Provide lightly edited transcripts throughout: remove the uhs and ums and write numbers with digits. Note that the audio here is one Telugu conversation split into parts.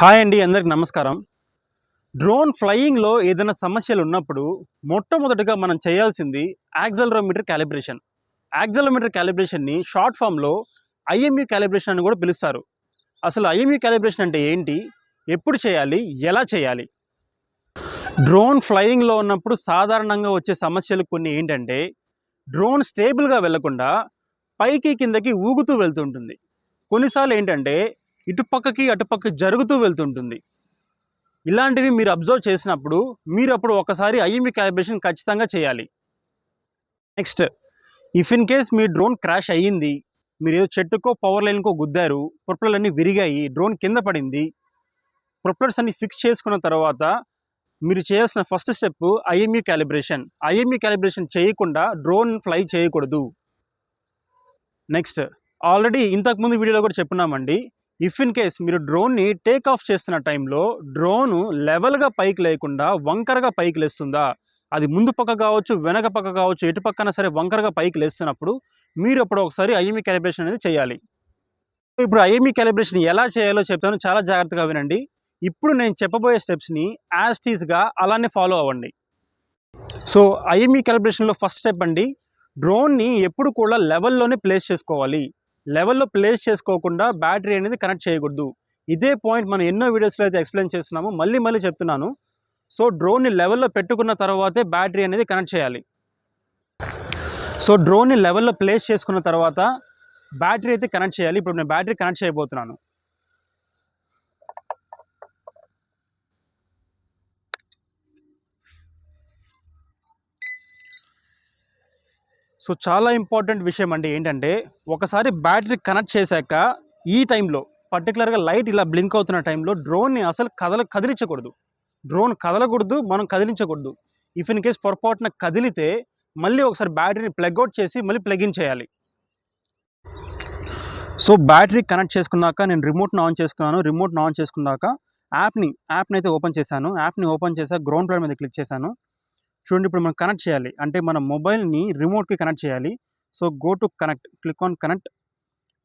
హాయ్ అండి, అందరికి నమస్కారం. డ్రోన్ ఫ్లయింగ్లో ఏదైనా సమస్యలు ఉన్నప్పుడు మొట్టమొదటిగా మనం చేయాల్సింది యాక్సెలరోమీటర్ క్యాలిబ్రేషన్. యాక్సెలరోమీటర్ క్యాలిబ్రేషన్ని షార్ట్ ఫామ్లో ఐఎంయూ క్యాలిబ్రేషన్ అని కూడా పిలుస్తారు. అసలు ఐఎంయూ క్యాలిబ్రేషన్ అంటే ఏంటి, ఎప్పుడు చేయాలి, ఎలా చేయాలి? డ్రోన్ ఫ్లయింగ్లో ఉన్నప్పుడు సాధారణంగా వచ్చే సమస్యలు కొన్ని ఏంటంటే, డ్రోన్ స్టేబుల్గా వెళ్లకుండా పైకి కిందకి ఊగుతూ వెళ్తుంటుంది. కొన్నిసార్లు ఏంటంటే ఇటుపక్కకి అటుపక్కకి జరుగుతూ వెళ్తుంటుంది. ఇలాంటివి మీరు అబ్జర్వ్ చేసినప్పుడు మీరు అప్పుడు ఒకసారి ఐఎంయూ క్యాలిబ్రేషన్ ఖచ్చితంగా చేయాలి. Next, if in case me drone crash అయ్యింది, మీరు ఏదో చెట్టుకో పవర్ లైన్కో గుద్దారు, ప్రొపెల్లర్లు అన్నీ విరిగాయి, డ్రోన్ కింద పడింది, ప్రొపెల్లర్స్ అన్ని ఫిక్స్ చేసుకున్న తర్వాత మీరు చేయాల్సిన first step IMU calibration. IMU calibration చేయకుండా డ్రోన్ ఫ్లై చేయకూడదు. నెక్స్ట్, ఆల్రెడీ ఇంతకుముందు వీడియోలో కూడా చెప్పున్నామండి, ఇఫ్ ఇన్ కేస్ మీరు డ్రోన్ని టేక్ ఆఫ్ చేస్తున్న టైంలో డ్రోను లెవెల్గా పైకి లేకుండా వంకరగా పైకి లేస్తుందా, అది ముందు పక్క కావచ్చు, వెనక పక్క కావచ్చు, ఎటు పక్కన సరే వంకరగా పైకి లేస్తున్నప్పుడు మీరు అప్పుడు ఒకసారి ఐఎంయూ క్యాలిబ్రేషన్ అనేది చేయాలి. ఇప్పుడు ఐఎంయూ క్యాలిబ్రేషన్ ఎలా చేయాలో చెప్తాను, చాలా జాగ్రత్తగా వినండి. ఇప్పుడు నేను చెప్పబోయే స్టెప్స్ని యాజ్ టీజ్గా అలానే ఫాలో అవ్వండి. సో ఐఎంయూ క్యాలిబ్రేషన్లో ఫస్ట్ స్టెప్ అండి, డ్రోన్ని ఎప్పుడు కూడా లెవెల్లోనే ప్లేస్ చేసుకోవాలి. లెవెల్లో ప్లేస్ చేసుకోకుండా బ్యాటరీ అనేది కనెక్ట్ చేయకూడదు. ఇదే పాయింట్ మనం ఎన్నో వీడియోస్లో అయితే ఎక్స్ప్లెయిన్ చేస్తున్నాము, మళ్ళీ చెప్తున్నాను. సో డ్రోన్ని లెవెల్లో పెట్టుకున్న తర్వాతే బ్యాటరీ అనేది కనెక్ట్ చేయాలి. సో డ్రోన్ని లెవెల్లో ప్లేస్ చేసుకున్న తర్వాత బ్యాటరీ అయితే కనెక్ట్ చేయాలి. ఇప్పుడు నేను బ్యాటరీ కనెక్ట్ చేయబోతున్నాను. సో చాలా ఇంపార్టెంట్ విషయం అండి ఏంటంటే, ఒకసారి బ్యాటరీ కనెక్ట్ చేశాక ఈ టైంలో పర్టికులర్గా లైట్ ఇలా బ్లింక్ అవుతున్న టైంలో డ్రోన్ని అసలు కదిలించకూడదు. డ్రోన్ కదలకూడదు, మనం కదిలించకూడదు. ఇఫ్ ఇన్ కేస్ పొరపాటున కదిలితే మళ్ళీ ఒకసారి బ్యాటరీని ప్లగ్ అవుట్ చేసి మళ్ళీ ప్లగ్ ఇన్ చేయాలి. సో బ్యాటరీ కనెక్ట్ చేసుకున్నాక నేను రిమోట్ని ఆన్ చేసుకున్నాను. రిమోట్ని ఆన్ చేసుకున్నాక యాప్ని అయితే ఓపెన్ చేశాను. యాప్ని ఓపెన్ చేశాక గ్రౌండ్ ప్లాన్ మీద క్లిక్ చేశాను. చూడండి, ఇప్పుడు మనం కనెక్ట్ చేయాలి అంటే మన మొబైల్ని రిమోట్కి కనెక్ట్ చేయాలి. So go to connect, click on connect.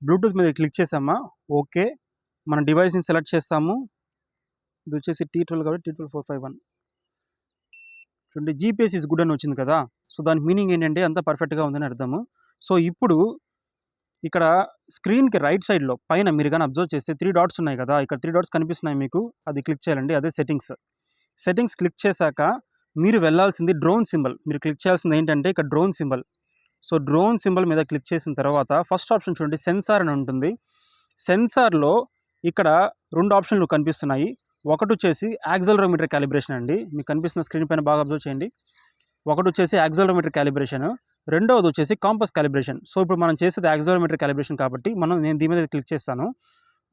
Bluetooth మీద క్లిక్ చేసామా, ఓకే. మన డివైస్ని సెలెక్ట్ చేస్తాము. ఇది వచ్చేసి T12 కాబట్టి T12451. చూడండి, జీపీఎస్ ఈజ్ గుడ్ అని వచ్చింది కదా. సో దానికి మీనింగ్ ఏంటంటే అంతా పర్ఫెక్ట్గా ఉందని అర్థము. సో ఇప్పుడు ఇక్కడ స్క్రీన్కి రైట్ సైడ్లో పైన మీరు కానీ అబ్జర్వ్ చేస్తే 3 డాట్స్ ఉన్నాయి కదా, ఇక్కడ 3 డాట్స్ కనిపిస్తున్నాయి మీకు, అది క్లిక్ చేయాలండి. అదే సెట్టింగ్స్ క్లిక్ చేశాక మీరు వెళ్ళాల్సింది డ్రోన్ సింబల్. మీరు క్లిక్ చేయాల్సింది ఏంటంటే ఇక్కడ drone symbol. So drone symbol మీద క్లిక్ చేసిన తర్వాత ఫస్ట్ ఆప్షన్ చూడండి, సెన్సార్ అని ఉంటుంది. సెన్సార్లో ఇక్కడ 2 ఆప్షన్లు కనిపిస్తున్నాయి. ఒకటి వచ్చేసి యాక్సెలరోమీటర్ క్యాలిబ్రేషన్ అండి, మీకు కనిపిస్తున్న స్క్రీన్ పైన బాగా అబ్జర్వ్ చేయండి. ఒకటి వచ్చేసి యాక్సెలరోమీటర్ క్యాలిబ్రేషన్, రెండవది వచ్చేసి కాంపస్ క్యాలిబ్రేషన్. సో ఇప్పుడు మనం చేసేది యాక్సెలరోమీటర్ క్యాలిబ్రేషన్ కాబట్టి నేను దీని మీద క్లిక్ చేస్తాను.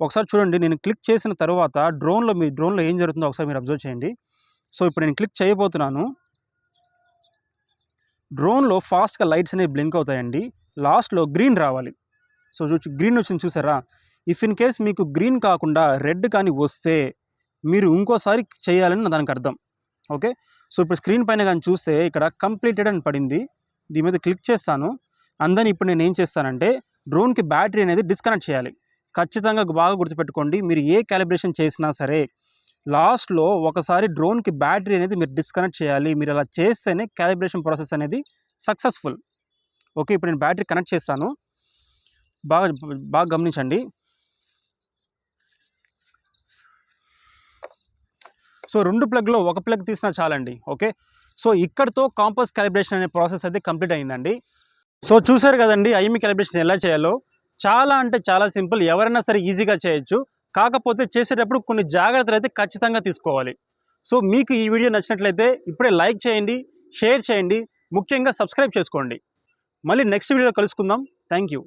ఒకసారి చూడండి, నేను క్లిక్ చేసిన తర్వాత మీ డ్రోన్లో ఏం జరుగుతుందో ఒకసారి మీరు అబ్జర్వ్ చేయండి. సో ఇప్పుడు నేను క్లిక్ చేయబోతున్నాను. డ్రోన్లో ఫాస్ట్గా లైట్స్ అనేవి బ్లింక్ అవుతాయండి. లాస్ట్లో గ్రీన్ రావాలి. సో గ్రీన్ వచ్చింది చూసారా. ఇఫ్ ఇన్ కేస్ మీకు గ్రీన్ కాకుండా రెడ్ కానీ వస్తే మీరు ఇంకోసారి చేయాలని దానికి అర్థం. ఓకే, సో ఇప్పుడు స్క్రీన్ పైన కానీ చూస్తే ఇక్కడ కంప్లీటెడ్ అని పడింది. దీని మీద క్లిక్ చేస్తాను. అందరినీ ఇప్పుడు నేను ఏం చేస్తానంటే డ్రోన్కి బ్యాటరీ అనేది డిస్కనెక్ట్ చేయాలి. ఖచ్చితంగా బాగా గుర్తుపెట్టుకోండి, మీరు ఏ క్యాలిబ్రేషన్ చేసినా సరే లాస్ట్లో ఒకసారి డ్రోన్కి బ్యాటరీ అనేది మీరు డిస్కనెక్ట్ చేయాలి. మీరు అలా చేస్తేనే క్యాలిబ్రేషన్ ప్రాసెస్ అనేది సక్సెస్ఫుల్. ఓకే, ఇప్పుడు నేను బ్యాటరీ కనెక్ట్ చేస్తాను. బాగా గమనించండి. సో 2 ప్లగ్లో ఒక ప్లగ్ తీసినా చాలండి. ఓకే, సో ఇక్కడతో కాంపస్ క్యాలిబ్రేషన్ అనే ప్రాసెస్ అయితే కంప్లీట్ అయిందండి. సో చూసారు కదండి ఐఎంయూ క్యాలిబ్రేషన్ ఎలా చేయాలో. చాలా అంటే చాలా సింపుల్, ఎవరైనా సరే ఈజీగా చేయొచ్చు. కాకపోతే చేసేటప్పుడు కొన్ని జాగ్రత్తలు అయితే ఖచ్చితంగా తీసుకోవాలి. సో మీకు ఈ వీడియో నచ్చినట్లయితే ఇప్పుడే లైక్ చేయండి, షేర్ చేయండి, ముఖ్యంగా సబ్స్క్రైబ్ చేసుకోండి. మళ్ళీ నెక్స్ట్ వీడియోలో కలుసుకుందాం. Thank you.